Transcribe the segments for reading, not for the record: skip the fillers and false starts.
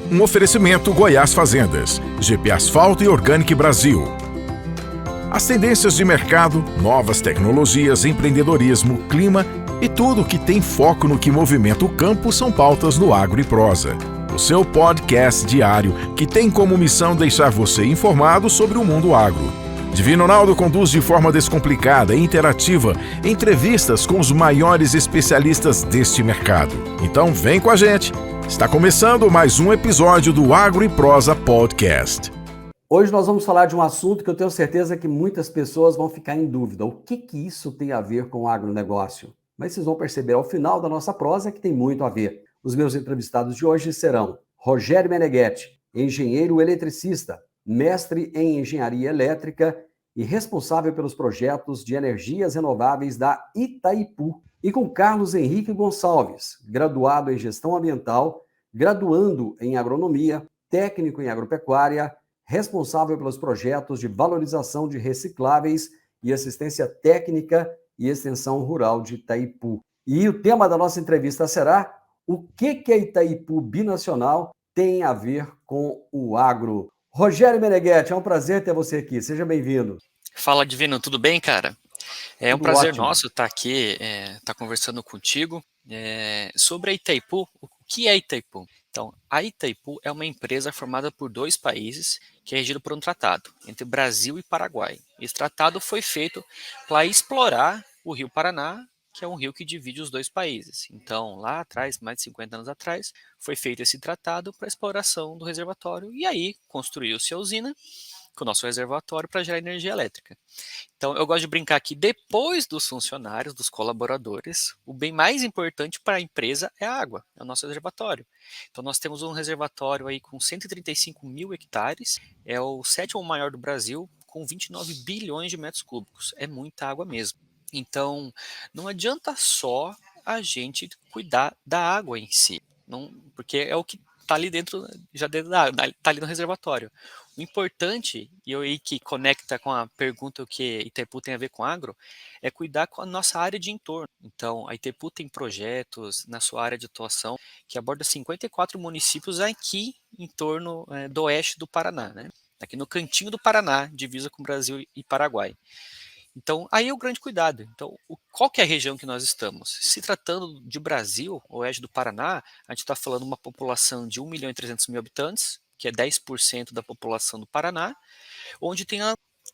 Um oferecimento Goiás Fazendas, GP Asfalto e Organic Brasil. As tendências de mercado, novas tecnologias, empreendedorismo, clima e tudo que tem foco no que movimenta o campo são pautas no Agro e Prosa. O seu podcast diário que tem como missão deixar você informado sobre o mundo agro. Divino Ronaldo conduz de forma descomplicada e interativa entrevistas com os maiores especialistas deste mercado. Então vem com a gente! Está começando mais um episódio do Agro e Prosa Podcast. Hoje nós vamos falar de um assunto que eu tenho certeza que muitas pessoas vão ficar em dúvida. O que isso tem a ver com o agronegócio? Mas vocês vão perceber ao final da nossa prosa que tem muito a ver. Os meus entrevistados de hoje serão Rogério Meneghetti, engenheiro eletricista, mestre em engenharia elétrica e responsável pelos projetos de energias renováveis da Itaipu. E com Carlos Henrique Gonçalves, graduado em gestão ambiental, graduando em agronomia, técnico em agropecuária, responsável pelos projetos de valorização de recicláveis e assistência técnica e extensão rural de Itaipu. E o tema da nossa entrevista será: o que a Itaipu Binacional tem a ver com o agro? Rogério Meneghetti, é um prazer ter você aqui. Seja bem-vindo. Fala, Divino, tudo bem, cara? É um Tudo prazer ótimo. nosso estar aqui, estar conversando contigo sobre a Itaipu. O que é a Itaipu? Então, a Itaipu é uma empresa formada por dois países que é regido por um tratado entre Brasil e Paraguai. Esse tratado foi feito para explorar o Rio Paraná, que é um rio que divide os dois países. Então, lá atrás, mais de 50 anos atrás, foi feito esse tratado para exploração do reservatório e aí construiu-se a usina com o nosso reservatório para gerar energia elétrica. Então, eu gosto de brincar que depois dos funcionários, dos colaboradores, o bem mais importante para a empresa é a água, é o nosso reservatório. Então, nós temos um reservatório aí com 135 mil hectares, é o sétimo maior do Brasil, com 29 bilhões de metros cúbicos. É muita água mesmo. Então, não adianta só a gente cuidar da água em si, porque é o que está ali dentro, já dentro da água, está ali no reservatório. O importante, e aí que conecta com a pergunta o que Itaipu tem a ver com agro, é cuidar com a nossa área de entorno. Então, a Itaipu tem projetos na sua área de atuação que aborda 54 municípios aqui em torno do oeste do Paraná, né? Aqui no cantinho do Paraná, divisa com Brasil e Paraguai. Então, aí é o grande cuidado. Então, qual que é a região que nós estamos? Se tratando de Brasil, oeste do Paraná, a gente está falando de uma população de 1.300.000 habitantes, que é 10% da população do Paraná, onde tem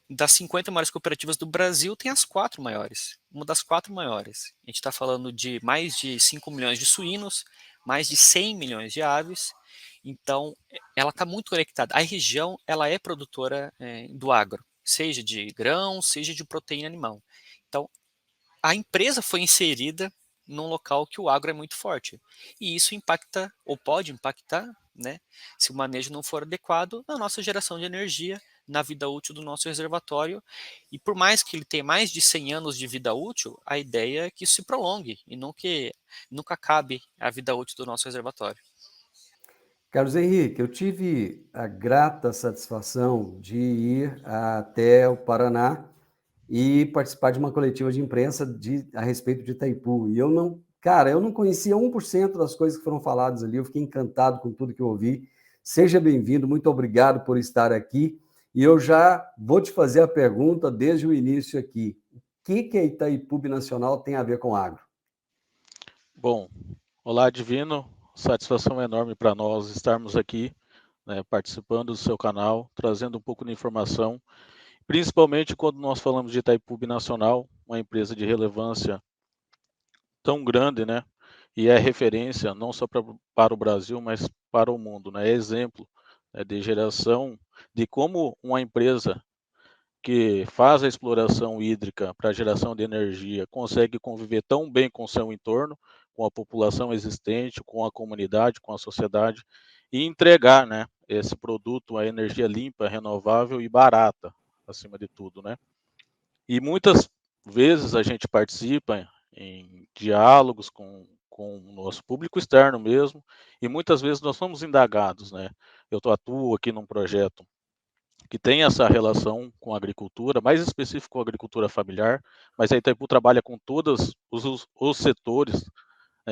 das 50 maiores cooperativas do Brasil, tem as 4 maiores. Uma das 4 maiores. A gente está falando de mais de 5 milhões de suínos, mais de 100 milhões de aves. Então, ela está muito conectada. A região ela é produtora do agro, seja de grão, seja de proteína animal. Então, a empresa foi inserida num local que o agro é muito forte. E isso impacta, ou pode impactar, né, se o manejo não for adequado, na nossa geração de energia, na vida útil do nosso reservatório. E por mais que ele tenha mais de 100 anos de vida útil, a ideia é que isso se prolongue e não que nunca acabe a vida útil do nosso reservatório. Carlos Henrique, eu tive a grata satisfação de ir até o Paraná e participar de uma coletiva de imprensa a respeito de Itaipu. E eu não conhecia 1% das coisas que foram faladas ali, eu fiquei encantado com tudo que eu ouvi. Seja bem-vindo, muito obrigado por estar aqui. E eu já vou te fazer a pergunta desde o início aqui. O que a Itaipu Binacional tem a ver com agro? Bom, olá, Divino. Satisfação enorme para nós estarmos aqui, né, participando do seu canal, trazendo um pouco de informação, principalmente quando nós falamos de Itaipu Binacional, uma empresa de relevância tão grande, né, e é referência não só para o Brasil, mas para o mundo, né, é exemplo, né, de geração, de como uma empresa que faz a exploração hídrica para geração de energia consegue conviver tão bem com o seu entorno, com a população existente, com a comunidade, com a sociedade, e entregar, né, esse produto, a energia limpa, renovável e barata, acima de tudo, né? E muitas vezes a gente participa em diálogos com o nosso público externo mesmo, e muitas vezes nós somos indagados, né? Eu atuo aqui num projeto que tem essa relação com a agricultura, mais específico com a agricultura familiar, mas a Itaipu trabalha com todos os setores,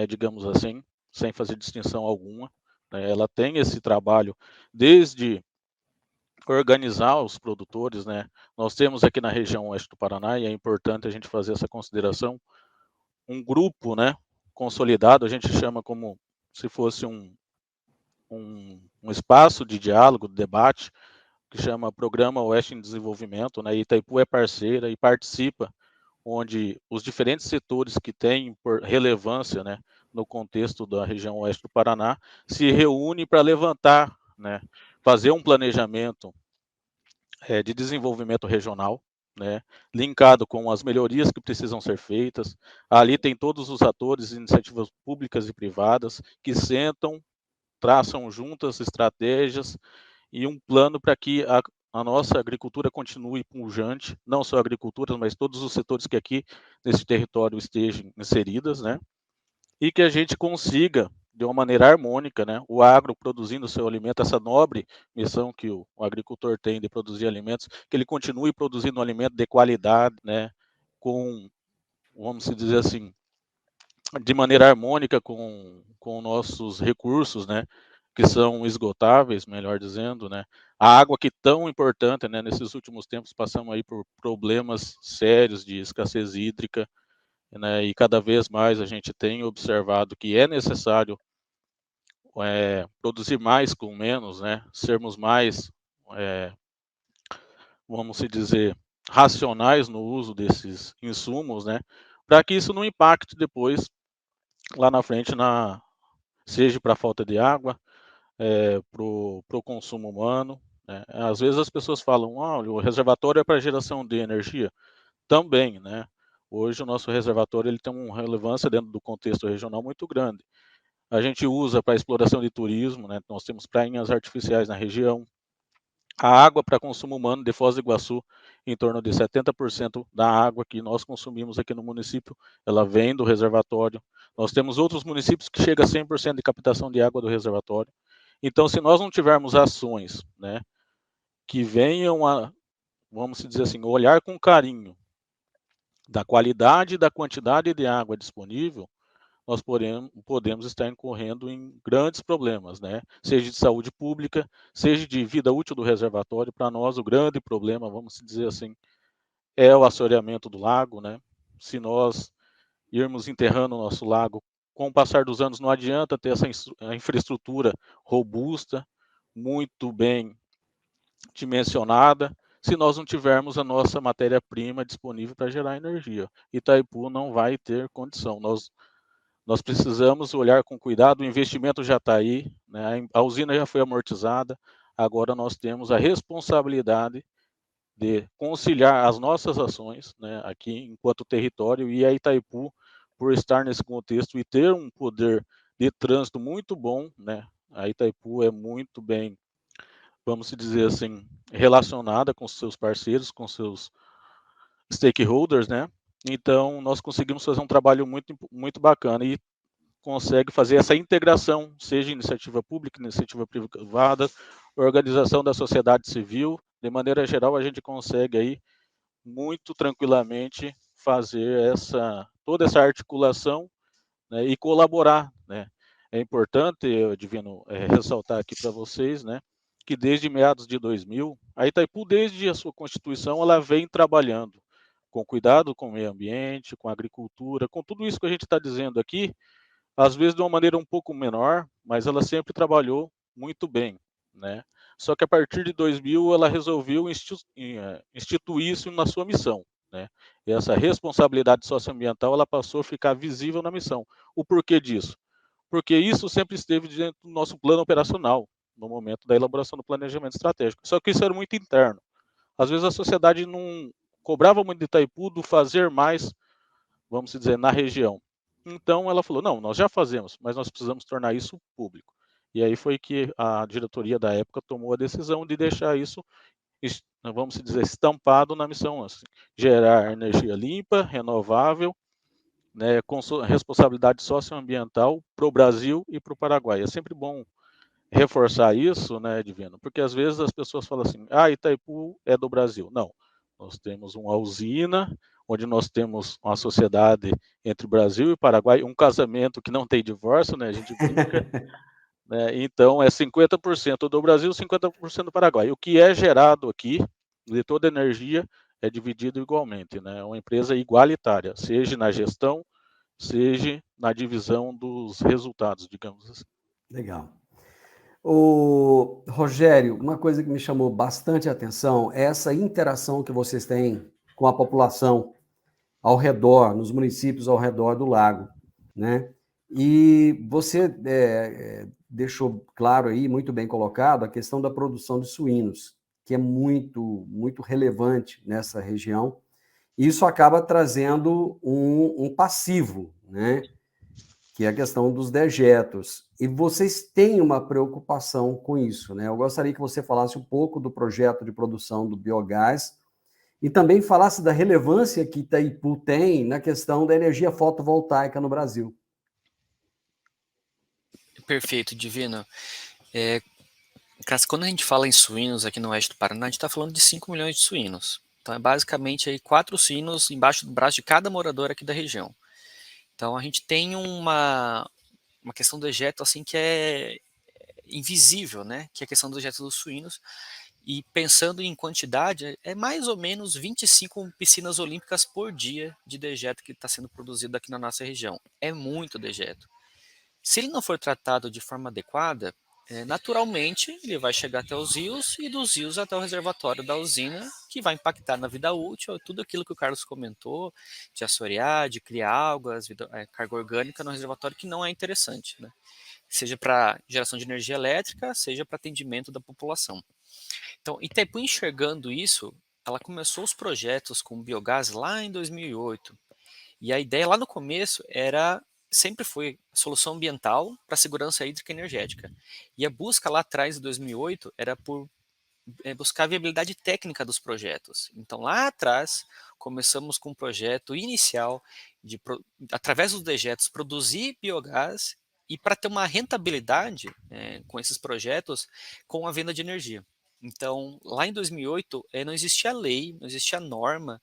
digamos assim, sem fazer distinção alguma, né? Ela tem esse trabalho desde organizar os produtores, né? Nós temos aqui na região oeste do Paraná, e é importante a gente fazer essa consideração, um grupo, né, consolidado, a gente chama como se fosse um espaço de diálogo, de debate, que chama Programa Oeste em Desenvolvimento, né? Itaipu é parceira e participa, onde os diferentes setores que têm relevância, né, no contexto da região oeste do Paraná, se reúnem para levantar, né, fazer um planejamento de desenvolvimento regional, né, linkado com as melhorias que precisam ser feitas. Ali tem todos os atores, iniciativas públicas e privadas, que sentam, traçam juntas estratégias e um plano para que a nossa agricultura continue pujante, não só a agricultura, mas todos os setores que aqui nesse território estejam inseridas, né? E que a gente consiga, de uma maneira harmônica, né, o agro produzindo seu alimento, essa nobre missão que o agricultor tem de produzir alimentos, que ele continue produzindo um alimento de qualidade, né, com, vamos dizer assim, de maneira harmônica com nossos recursos, né, que são esgotáveis, melhor dizendo, né, a água que tão importante, né, nesses últimos tempos passamos aí por problemas sérios de escassez hídrica, né, e cada vez mais a gente tem observado que é necessário produzir mais com menos, né, sermos mais, vamos dizer, racionais no uso desses insumos, né, para que isso não impacte depois, lá na frente, seja para a falta de água, para o consumo humano, né. Às vezes as pessoas falam, o reservatório é para geração de energia. Também, né. Hoje o nosso reservatório ele tem uma relevância dentro do contexto regional muito grande. A gente usa para exploração de turismo, né, nós temos prainhas artificiais na região. A água para consumo humano de Foz do Iguaçu, em torno de 70% da água que nós consumimos aqui no município, ela vem do reservatório. Nós temos outros municípios que chega a 100% de captação de água do reservatório. Então, se nós não tivermos ações, né, que venham a, vamos dizer assim, olhar com carinho da qualidade e da quantidade de água disponível, nós podemos estar incorrendo em grandes problemas, né? Seja de saúde pública, seja de vida útil do reservatório. Para nós, o grande problema, vamos dizer assim, é o assoreamento do lago, né? Se nós irmos enterrando o nosso lago, com o passar dos anos, não adianta ter essa infraestrutura robusta, muito bem dimensionada, se nós não tivermos a nossa matéria-prima disponível para gerar energia. Itaipu não vai ter condição. Nós precisamos olhar com cuidado, o investimento já está aí, né? A usina já foi amortizada, agora nós temos a responsabilidade de conciliar as nossas ações, né, aqui enquanto território, e a Itaipu, por estar nesse contexto e ter um poder de trânsito muito bom, né, a Itaipu é muito bem, vamos dizer assim, relacionada com seus parceiros, com seus stakeholders, né, então nós conseguimos fazer um trabalho muito, muito bacana, e consegue fazer essa integração, seja iniciativa pública, iniciativa privada, organização da sociedade civil, de maneira geral a gente consegue aí muito tranquilamente fazer toda essa articulação, né, e colaborar, né. É importante, Divino, ressaltar aqui para vocês, né, que desde meados de 2000, a Itaipu, desde a sua constituição, ela vem trabalhando com cuidado com o meio ambiente, com a agricultura, com tudo isso que a gente está dizendo aqui, às vezes de uma maneira um pouco menor, mas ela sempre trabalhou muito bem, né. Só que a partir de 2000 ela resolveu instituir isso na sua missão, né. E essa responsabilidade socioambiental ela passou a ficar visível na missão. O porquê disso? Porque isso sempre esteve dentro do nosso plano operacional, no momento da elaboração do planejamento estratégico. Só que isso era muito interno. Às vezes a sociedade não cobrava muito de Itaipu do fazer mais, vamos dizer, na região. Então ela falou, não, nós já fazemos, mas nós precisamos tornar isso público. E aí foi que a diretoria da época tomou a decisão de deixar isso, vamos dizer, estampado na missão, assim, gerar energia limpa, renovável, né, com responsabilidade socioambiental para o Brasil e para o Paraguai. É sempre bom reforçar isso, né, Divino, porque às vezes as pessoas falam assim, Itaipu é do Brasil. Não, nós temos uma usina, onde nós temos uma sociedade entre Brasil e Paraguai, um casamento que não tem divórcio, né, a gente brinca, né? Então, é 50% do Brasil, 50% do Paraguai. O que é gerado aqui, de toda a energia, é dividido igualmente, né? É uma empresa igualitária, seja na gestão, seja na divisão dos resultados, digamos assim. Legal. O Rogério, uma coisa que me chamou bastante a atenção é essa interação que vocês têm com a população ao redor, nos municípios ao redor do lago, né? E você deixou claro aí, muito bem colocado, a questão da produção de suínos, que é muito relevante nessa região. Isso acaba trazendo um passivo, né? Que é a questão dos dejetos. E vocês têm uma preocupação com isso, né? Eu gostaria que você falasse um pouco do projeto de produção do biogás e também falasse da relevância que Itaipu tem na questão da energia fotovoltaica no Brasil. Perfeito, Divino. Quando a gente fala em suínos aqui no oeste do Paraná, a gente está falando de 5 milhões de suínos. Então, é basicamente aí 4 suínos embaixo do braço de cada morador aqui da região. Então, a gente tem uma questão do dejeto assim que é invisível, né? Que é a questão do dejeto dos suínos. E pensando em quantidade, é mais ou menos 25 piscinas olímpicas por dia de dejeto que está sendo produzido aqui na nossa região. É muito dejeto. Se ele não for tratado de forma adequada, naturalmente ele vai chegar até os rios e dos rios até o reservatório da usina, que vai impactar na vida útil, tudo aquilo que o Carlos comentou, de assorear, de criar algas, carga orgânica no reservatório, que não é interessante, né? Seja para geração de energia elétrica, seja para atendimento da população. Então, Itaipu enxergando isso, ela começou os projetos com biogás lá em 2008. E a ideia lá no começo sempre foi solução ambiental para segurança hídrica e energética. E a busca lá atrás, em 2008, era por buscar a viabilidade técnica dos projetos. Então, lá atrás, começamos com um projeto inicial de, através dos dejetos, produzir biogás e para ter uma rentabilidade com esses projetos com a venda de energia. Então, lá em 2008, não existia lei, não existia norma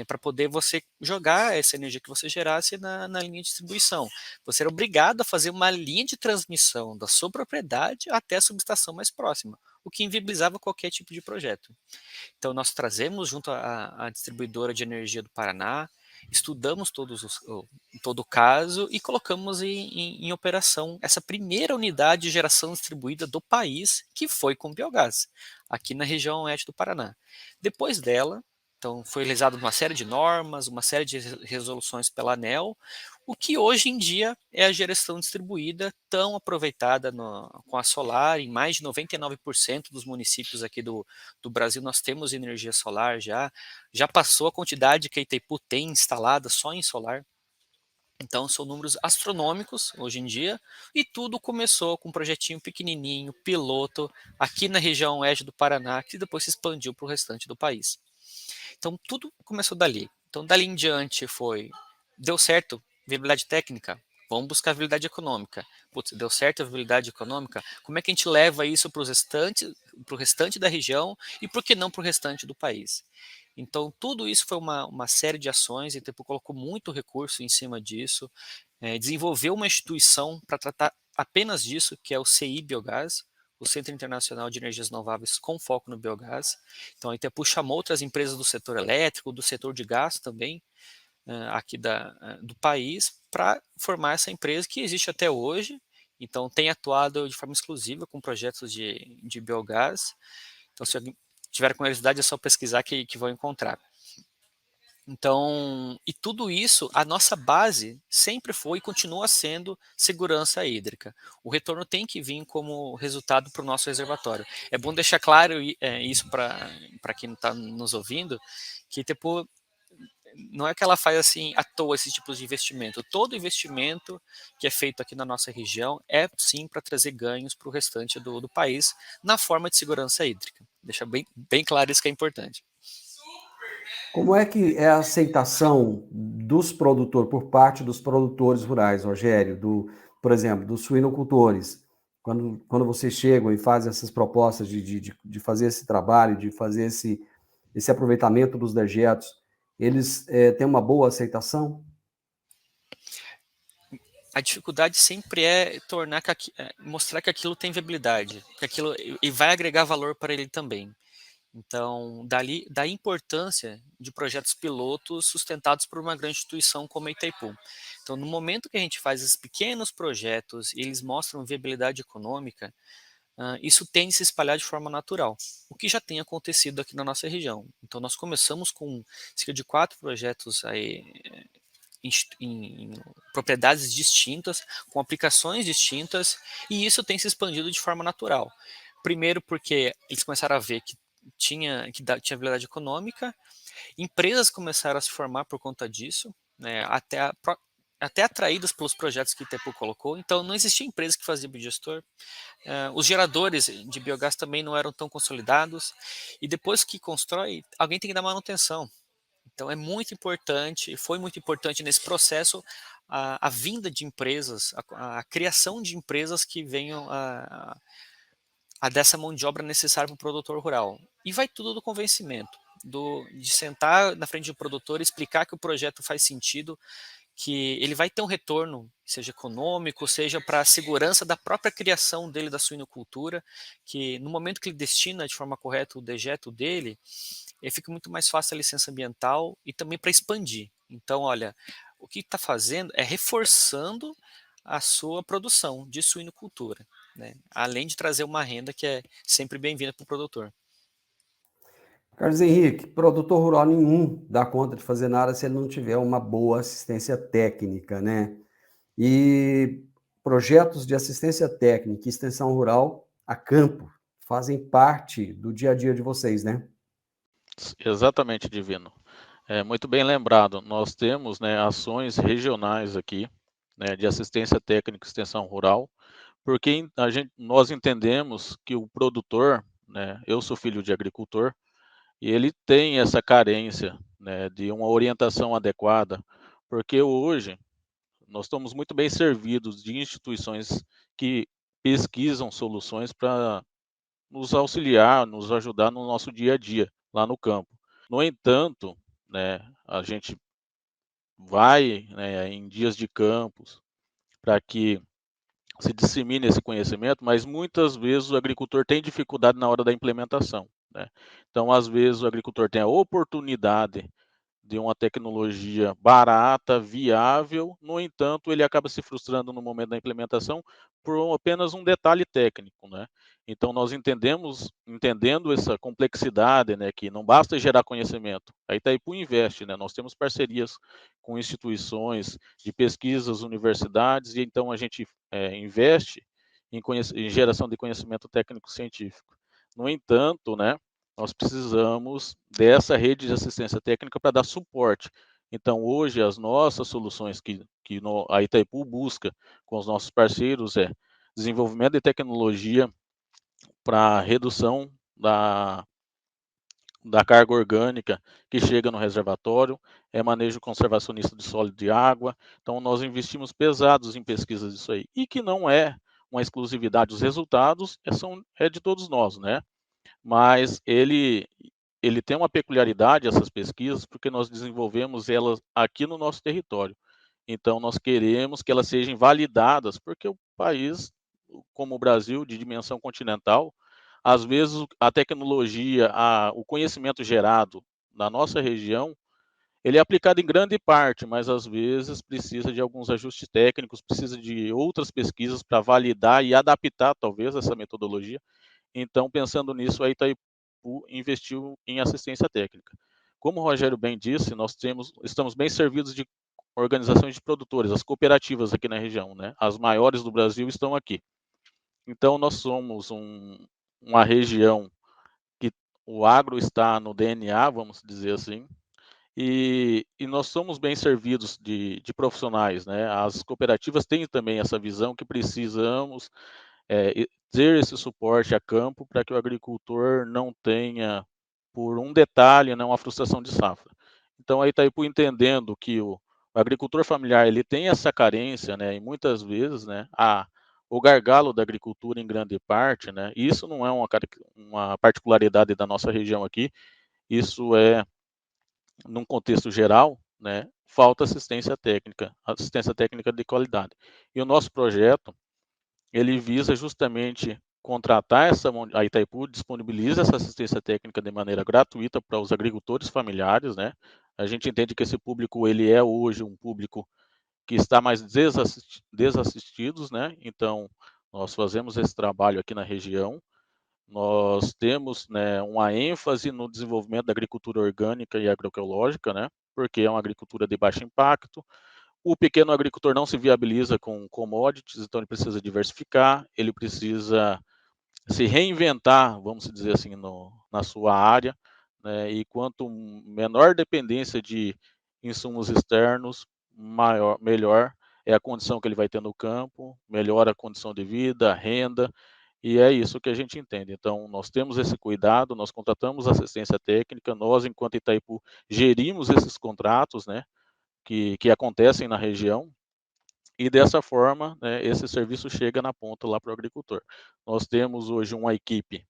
para poder você jogar essa energia que você gerasse na linha de distribuição. Você era obrigado a fazer uma linha de transmissão da sua propriedade até a subestação mais próxima, o que inviabilizava qualquer tipo de projeto. Então, nós trazemos junto à distribuidora de energia do Paraná, estudamos todo o caso e colocamos em operação essa primeira unidade de geração distribuída do país, que foi com biogás, aqui na região oeste do Paraná. Depois dela, então, foi realizada uma série de normas, uma série de resoluções pela ANEEL, o que hoje em dia é a geração distribuída tão aproveitada com a solar. Em mais de 99% dos municípios aqui do Brasil nós temos energia solar já passou a quantidade que a Itaipu tem instalada só em solar. Então são números astronômicos hoje em dia, e tudo começou com um projetinho pequenininho, piloto, aqui na região oeste do Paraná, que depois se expandiu para o restante do país. Então tudo começou dali. Então dali em diante deu certo, viabilidade técnica, vamos buscar viabilidade econômica. Putz, deu certo a viabilidade econômica, como é que a gente leva isso para o restante da região e por que não para o restante do país? Então tudo isso foi uma série de ações, e Itaipu colocou muito recurso em cima disso, desenvolveu uma instituição para tratar apenas disso, que é o CI Biogás, o Centro Internacional de Energias Renováveis com foco no biogás. Então a Itaipu chamou outras empresas do setor elétrico, do setor de gás também, aqui do país, para formar essa empresa que existe até hoje. Então tem atuado de forma exclusiva com projetos de biogás. Então se alguém tiver curiosidade é só pesquisar que vão encontrar. Então, e tudo isso, a nossa base sempre foi e continua sendo segurança hídrica. O retorno tem que vir como resultado para o nosso reservatório. É bom deixar claro isso para quem está nos ouvindo, que tipo, não é que ela faz assim à toa esses tipos de investimento. Todo investimento que é feito aqui na nossa região é sim para trazer ganhos para o restante do país na forma de segurança hídrica. Deixa bem claro isso que é importante. Como é que é a aceitação dos produtores, por parte dos produtores rurais, Rogério, por exemplo, dos suinocultores? Quando vocês chegam e fazem essas propostas de fazer esse trabalho, de fazer esse aproveitamento dos dejetos, eles têm uma boa aceitação? a dificuldade sempre é mostrar que aquilo tem viabilidade, que aquilo e vai agregar valor para ele também. Então, da importância de projetos pilotos sustentados por uma grande instituição como a Itaipu. Então, no momento que a gente faz esses pequenos projetos e eles mostram viabilidade econômica, isso tende a se espalhar de forma natural, o que já tem acontecido aqui na nossa região. Então, nós começamos com cerca de 4 projetos aí, em propriedades distintas, com aplicações distintas, e isso tem se expandido de forma natural. Primeiro porque eles começaram a ver que tinha viabilidade econômica, empresas começaram a se formar por conta disso, né, até atraídas pelos projetos que o Itaipu colocou. Então, não existia empresa que fazia biodigestor. Os geradores de biogás também não eram tão consolidados. E depois que constrói, alguém tem que dar manutenção. Então, é muito importante, foi muito importante nesse processo a vinda de empresas, a criação de empresas que venham a dessa mão de obra necessária para o produtor rural. E vai tudo do convencimento, de sentar na frente do produtor e explicar que o projeto faz sentido, que ele vai ter um retorno, seja econômico, seja para a segurança da própria criação dele da suinocultura, que no momento que ele destina de forma correta o dejeto dele, fica muito mais fácil a licença ambiental e também para expandir. Então, olha, o que está fazendo é reforçando a sua produção de suinocultura, né? Além de trazer uma renda que é sempre bem-vinda para o produtor. Carlos Henrique, produtor rural nenhum dá conta de fazer nada se ele não tiver uma boa assistência técnica, né? E projetos de assistência técnica e extensão rural a campo fazem parte do dia a dia de vocês, né? Exatamente, Divino. Muito bem lembrado. Nós temos, né, ações regionais aqui, né, de assistência técnica e extensão rural, porque nós entendemos que o produtor, né, eu sou filho de agricultor, e ele tem essa carência, né, de uma orientação adequada, porque hoje nós estamos muito bem servidos de instituições que pesquisam soluções para nos auxiliar, nos ajudar no nosso dia a dia, lá no campo. No entanto, né, a gente vai, né, em dias de campos para que se dissemine esse conhecimento, mas muitas vezes o agricultor tem dificuldade na hora da implementação, né. Então, às vezes, o agricultor tem a oportunidade de uma tecnologia barata, viável, no entanto, ele acaba se frustrando no momento da implementação por apenas um detalhe técnico, né. Então nós entendendo essa complexidade, né, que não basta gerar conhecimento, a Itaipu investe, né, nós temos parcerias com instituições de pesquisas, universidades, e então a gente, investe em geração de conhecimento técnico científico. No entanto, né, nós precisamos dessa rede de assistência técnica para dar suporte. Então, hoje, as nossas soluções a Itaipu busca com os nossos parceiros é desenvolvimento de tecnologia para redução da carga orgânica que chega no reservatório, manejo conservacionista de solo e de água. Então, nós investimos pesados em pesquisas disso aí. E que não é uma exclusividade, os resultados é de todos nós, né? Mas ele tem uma peculiaridade, essas pesquisas, porque nós desenvolvemos elas aqui no nosso território. Então, nós queremos que elas sejam validadas, porque o país, como o Brasil, de dimensão continental, às vezes a tecnologia, o conhecimento gerado na nossa região, ele é aplicado em grande parte, mas às vezes precisa de alguns ajustes técnicos, precisa de outras pesquisas para validar e adaptar, talvez, essa metodologia. Então, pensando nisso, a Itaipu investiu em assistência técnica. Como o Rogério bem disse, estamos bem servidos de organizações de produtores, as cooperativas aqui na região, né? As maiores do Brasil estão aqui. Então, nós somos uma região que o agro está no DNA, vamos dizer assim, e nós somos bem servidos de profissionais, né? As cooperativas têm também essa visão que precisamos ter esse suporte a campo para que o agricultor não tenha, por um detalhe, né, uma frustração de safra. Então, a Itaipu entendendo que o agricultor familiar ele tem essa carência, né, e muitas vezes, né, o gargalo da agricultura em grande parte, né, e isso não é uma particularidade da nossa região aqui, isso é num contexto geral, né, falta assistência técnica de qualidade. E o nosso projeto, ele visa justamente contratar a Itaipu disponibiliza essa assistência técnica de maneira gratuita para os agricultores familiares, né? A gente entende que esse público, ele é hoje um público que está mais desassistidos, né? Então, nós fazemos esse trabalho aqui na região. Nós temos, né, uma ênfase no desenvolvimento da agricultura orgânica e agroecológica, né? Porque é uma agricultura de baixo impacto. O pequeno agricultor não se viabiliza com commodities, então ele precisa diversificar, ele precisa se reinventar, vamos dizer assim, na sua área, né? E quanto menor dependência de insumos externos, melhor é a condição que ele vai ter no campo, melhor a condição de vida, a renda, e é isso que a gente entende. Então, nós temos esse cuidado, nós contratamos assistência técnica, nós, enquanto Itaipu, gerimos esses contratos, né, que acontecem na região, e dessa forma, né, esse serviço chega na ponta lá para o agricultor. Nós temos hoje uma equipe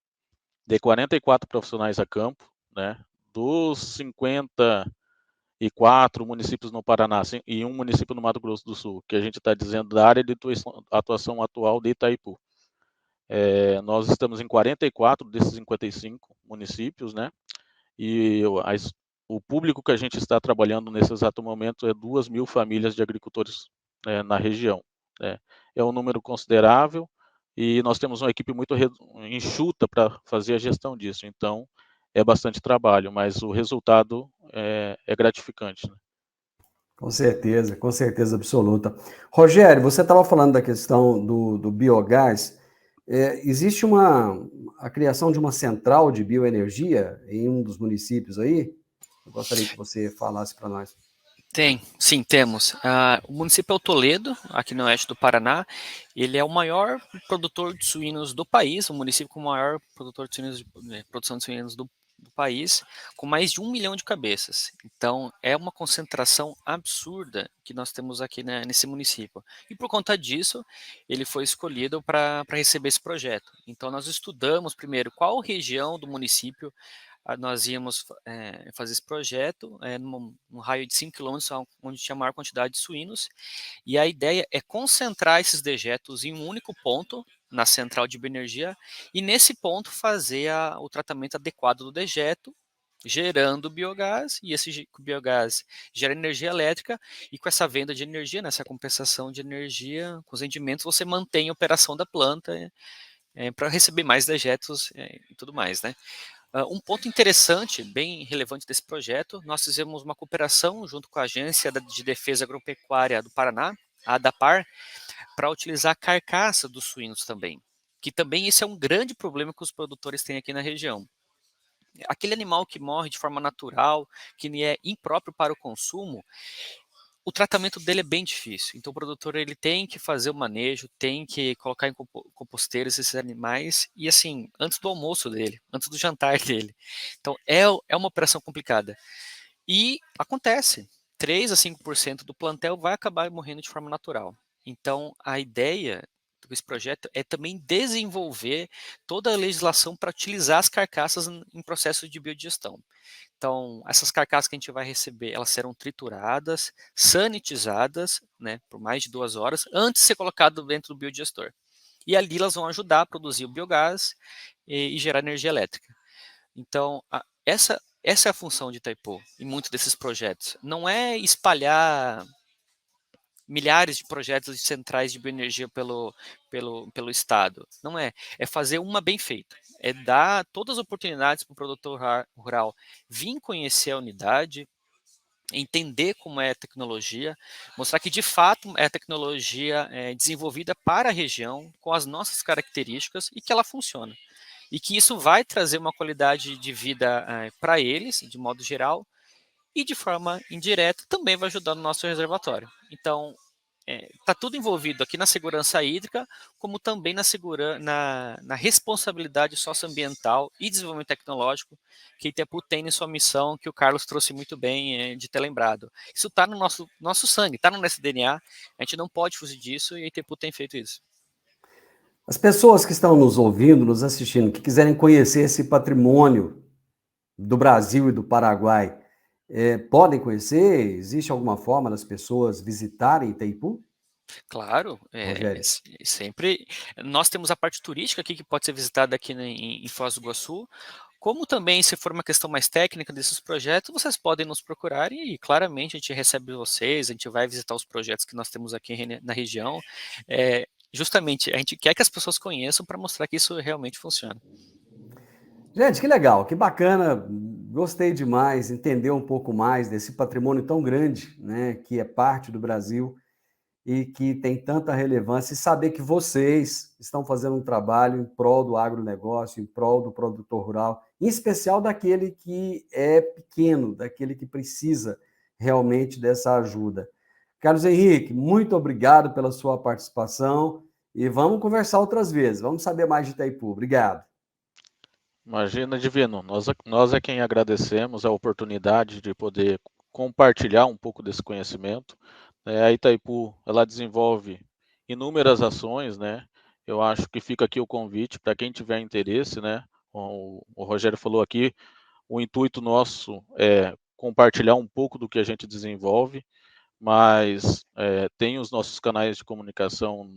de 44 profissionais a campo, né, dos 54 municípios no Paraná e um município no Mato Grosso do Sul, que a gente está dizendo da área de atuação atual de Itaipu. Nós estamos em 44 desses 55 municípios, né, e o público que a gente está trabalhando nesse exato momento é 2.000 famílias de agricultores na região. Né. É um número considerável e nós temos uma equipe muito enxuta para fazer a gestão disso. Então, é bastante trabalho, mas o resultado é gratificante. Né. Com certeza absoluta. Rogério, você estava falando da questão do biogás. Existe a criação de uma central de bioenergia em um dos municípios aí? Eu gostaria que você falasse para nós. Sim, temos. O município é o Toledo, aqui no oeste do Paraná. Ele é o maior produtor de suínos do país, o município com o maior produtor de suínos, produção de suínos do país, com mais de 1 milhão de cabeças. Então, é uma concentração absurda que nós temos aqui nesse município. E por conta disso, ele foi escolhido para receber esse projeto. Então, nós estudamos primeiro qual região do município nós íamos fazer esse projeto num raio de 5 km, onde tinha a maior quantidade de suínos, e a ideia é concentrar esses dejetos em um único ponto, na central de bioenergia, e nesse ponto fazer o tratamento adequado do dejeto, gerando biogás, e esse biogás gera energia elétrica, e com essa venda de energia, nessa compensação de energia, com os rendimentos, você mantém a operação da planta para receber mais dejetos e tudo mais, né? Um ponto interessante, bem relevante desse projeto, nós fizemos uma cooperação junto com a Agência de Defesa Agropecuária do Paraná, a ADAPAR, para utilizar a carcaça dos suínos também, que também esse é um grande problema que os produtores têm aqui na região. Aquele animal que morre de forma natural, que é impróprio para o consumo, o tratamento dele é bem difícil. Então o produtor ele tem que fazer o manejo, tem que colocar em composteiras esses animais e assim, antes do almoço dele, antes do jantar dele. Então é uma operação complicada. E acontece, 3 a 5% do plantel vai acabar morrendo de forma natural. Então a ideia desse projeto é também desenvolver toda a legislação para utilizar as carcaças em processo de biodigestão. Então, essas carcaças que a gente vai receber, elas serão trituradas, sanitizadas, né, por mais de 2 horas, antes de ser colocado dentro do biodigestor. E ali elas vão ajudar a produzir o biogás e gerar energia elétrica. Então, essa é a função de Itaipu em muitos desses projetos. Não é espalhar milhares de projetos de centrais de bioenergia pelo estado. Não é. É fazer uma bem feita. É dar todas as oportunidades para o produtor rural vir conhecer a unidade, entender como é a tecnologia, mostrar que de fato é a tecnologia desenvolvida para a região, com as nossas características e que ela funciona. E que isso vai trazer uma qualidade de vida para eles, de modo geral, e de forma indireta também vai ajudar no nosso reservatório. Então, está tudo envolvido aqui na segurança hídrica, como também na responsabilidade socioambiental e desenvolvimento tecnológico que Itaipu tem em sua missão, que o Carlos trouxe muito bem de ter lembrado. Isso está no nosso sangue, está no nosso DNA, a gente não pode fugir disso e a Itaipu tem feito isso. As pessoas que estão nos ouvindo, nos assistindo, que quiserem conhecer esse patrimônio do Brasil e do Paraguai, podem conhecer? Existe alguma forma das pessoas visitarem Itaipu? Claro, Rogério. sempre. Nós temos a parte turística aqui que pode ser visitada aqui em Foz do Iguaçu, como também, se for uma questão mais técnica desses projetos, vocês podem nos procurar e claramente a gente recebe vocês, a gente vai visitar os projetos que nós temos aqui na região. Justamente, a gente quer que as pessoas conheçam para mostrar que isso realmente funciona. Gente, que legal, que bacana. Gostei demais, entender um pouco mais desse patrimônio tão grande, né, que é parte do Brasil e que tem tanta relevância, e saber que vocês estão fazendo um trabalho em prol do agronegócio, em prol do produtor rural, em especial daquele que é pequeno, daquele que precisa realmente dessa ajuda. Carlos Henrique, muito obrigado pela sua participação e vamos conversar outras vezes, vamos saber mais de Itaipu. Obrigado. Imagina, Divino, nós é quem agradecemos a oportunidade de poder compartilhar um pouco desse conhecimento. A Itaipu, ela desenvolve inúmeras ações, né? Eu acho que fica aqui o convite para quem tiver interesse, né? O Rogério falou aqui, o intuito nosso é compartilhar um pouco do que a gente desenvolve, mas tem os nossos canais de comunicação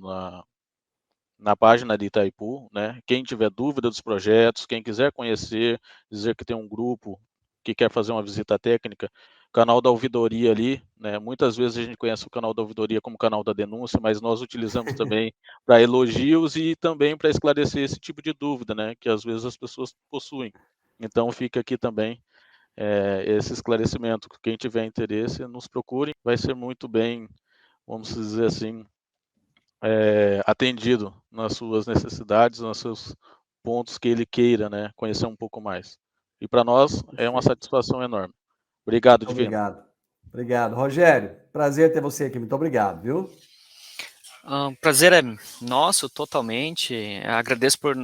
na página de Itaipu, né? Quem tiver dúvida dos projetos, quem quiser conhecer, dizer que tem um grupo que quer fazer uma visita técnica, canal da ouvidoria ali, né? Muitas vezes a gente conhece o canal da ouvidoria como canal da denúncia, mas nós utilizamos também para elogios e também para esclarecer esse tipo de dúvida, né? Que às vezes as pessoas possuem. Então fica aqui também esse esclarecimento. Quem tiver interesse, nos procure, vai ser muito bem, vamos dizer assim, atendido nas suas necessidades, nos seus pontos que ele queira, né, conhecer um pouco mais. E para nós é uma satisfação enorme. Obrigado, Muito Divino. obrigado. Obrigado. Rogério, prazer ter você aqui. Muito obrigado, viu? Prazer é nosso, totalmente. Agradeço por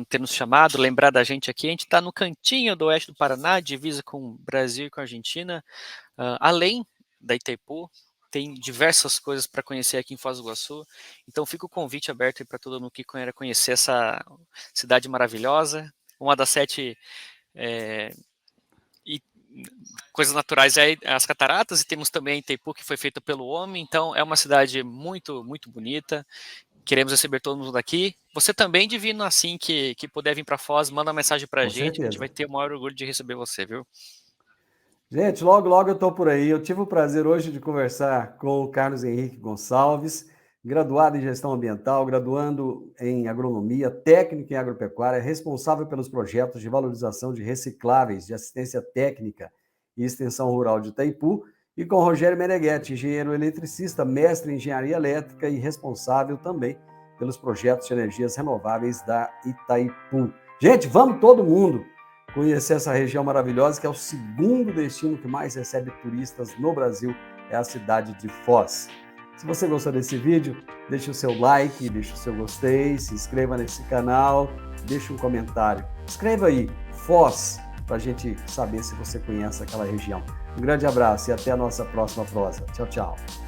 ter nos chamado, lembrar da gente aqui. A gente está no cantinho do oeste do Paraná, divisa com o Brasil e com a Argentina. Além da Itaipu, tem diversas coisas para conhecer aqui em Foz do Iguaçu. Então fica o convite aberto para todo mundo que queira conhecer essa cidade maravilhosa, uma das 7 coisas naturais as cataratas, e temos também Itaipu, que foi feita pelo homem. Então é uma cidade muito, muito bonita. Queremos receber todo mundo daqui. Você também, Divino, assim que puder vir para Foz, manda uma mensagem para a gente certeza. vai ter o maior orgulho de receber você, viu? Gente, logo, logo eu estou por aí. Eu tive o prazer hoje de conversar com o Carlos Henrique Gonçalves, graduado em gestão ambiental, graduando em agronomia, técnico em agropecuária, responsável pelos projetos de valorização de recicláveis, de assistência técnica e extensão rural de Itaipu, e com Rogério Meneghetti, engenheiro eletricista, mestre em engenharia elétrica e responsável também pelos projetos de energias renováveis da Itaipu. Gente, vamos todo mundo conhecer essa região maravilhosa, que é o segundo destino que mais recebe turistas no Brasil, é a cidade de Foz. Se você gostou desse vídeo, deixe o seu like, deixe o seu gostei, se inscreva nesse canal, deixe um comentário. Escreva aí, Foz, para a gente saber se você conhece aquela região. Um grande abraço e até a nossa próxima prosa. Tchau, tchau.